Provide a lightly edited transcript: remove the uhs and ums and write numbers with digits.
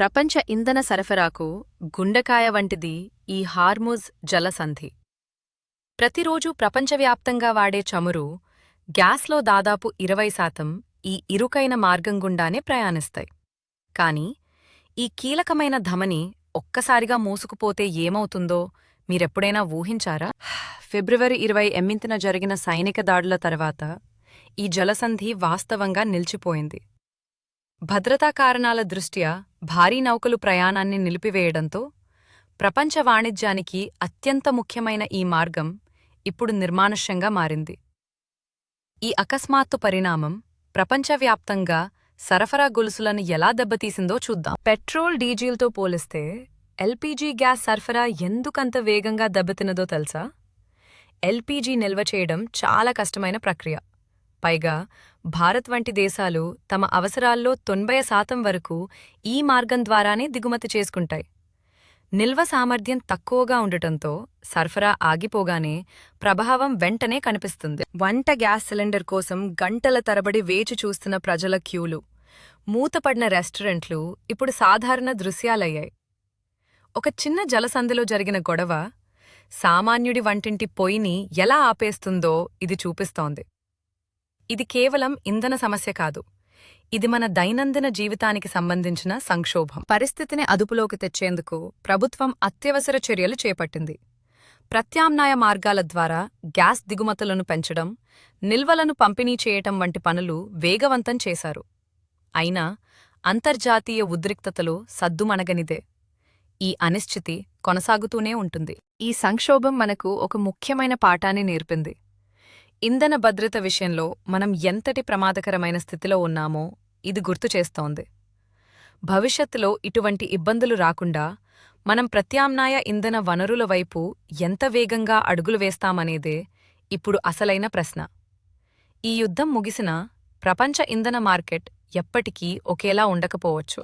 ప్రపంచ ఇంధన సరఫరాకు గుండెకాయ వంటిది ఈ హార్ముజ్ జలసంధి. ప్రతిరోజూ ప్రపంచవ్యాప్తంగా వాడే చమురు, గ్యాస్లో దాదాపు 20% ఈ ఇరుకైన మార్గం గుండానే ప్రయాణిస్తాయి. కాని ఈ కీలకమైన ధమని ఒక్కసారిగా మూసుకుపోతే ఏమవుతుందో మీరెప్పుడైనా ఊహించారా? ఫిబ్రవరి 28న జరిగిన సైనిక దాడుల తర్వాత ఈ జలసంధి వాస్తవంగా నిలిచిపోయింది. భద్రతా కారణాల దృష్ట్యా భారీ నౌకలు ప్రయాణాన్ని నిలిపివేయడంతో ప్రపంచ వాణిజ్యానికి అత్యంత ముఖ్యమైన ఈ మార్గం ఇప్పుడు నిర్మానుష్యంగా మారింది. ఈ అకస్మాత్తు పరిణామం ప్రపంచవ్యాప్తంగా సరఫరా గొలుసులను ఎలా దెబ్బతీసిందో చూద్దాం. పెట్రోల్, డీజిల్తో పోలిస్తే ఎల్పీజీ గ్యాస్ సరఫరా ఎందుకంత వేగంగా దెబ్బతిన్నదో తెలుసా? ఎల్పీజీ నిల్వ చేయడం చాలా కష్టమైన ప్రక్రియ. పైగా భారత్ వంటి దేశాలు తమ అవసరాల్లో 90% వరకు ఈ మార్గం ద్వారానే దిగుమతి చేసుకుంటాయి. నిల్వ సామర్థ్యం తక్కువగా ఉండటంతో సరఫరా ఆగిపోగానే ప్రభావం వెంటనే కనిపిస్తుంది. వంట గ్యాస్ సిలిండర్ కోసం గంటల తరబడి వేచి చూస్తున్న ప్రజల క్యూలు, మూతపడిన రెస్టారెంట్లు ఇప్పుడు సాధారణ దృశ్యాలయ్యాయి. ఒక చిన్న జలసంధిలో జరిగిన గొడవ సామాన్యుడి వంటింటి పొయ్యిని ఎలా ఆపేస్తుందో ఇది చూపిస్తోంది. ఇది కేవలం ఇంధన సమస్య కాదు, ఇది మన దైనందిన జీవితానికి సంబంధించిన సంక్షోభం. పరిస్థితిని అదుపులోకి తెచ్చేందుకు ప్రభుత్వం అత్యవసర చర్యలు చేపట్టింది. ప్రత్యామ్నాయ మార్గాల ద్వారా గ్యాస్ దిగుమతులను పెంచడం, నిల్వలను పంపిణీ చేయటం వంటి పనులు వేగవంతం చేశారు. అయినా అంతర్జాతీయ ఉద్రిక్తతలు సద్దుమణగనిదే. ఈ అనిశ్చితి కొనసాగుతూనే ఉంటుంది. ఈ సంక్షోభం మనకు ఒక ముఖ్యమైన పాఠాన్ని నేర్పింది. ఇంధన భద్రత విషయంలో మనం ఎంతటి ప్రమాదకరమైన స్థితిలో ఉన్నామో ఇది గుర్తుచేస్తోంది. భవిష్యత్తులో ఇటువంటి ఇబ్బందులు రాకుండా మనం ప్రత్యామ్నాయ ఇంధన వనరుల వైపు ఎంత వేగంగా అడుగులు వేస్తామనేదే ఇప్పుడు అసలైన ప్రశ్న. ఈ యుద్ధం ముగిసినా ప్రపంచ ఇంధన మార్కెట్ ఎప్పటికీ ఒకేలా ఉండకపోవచ్చు.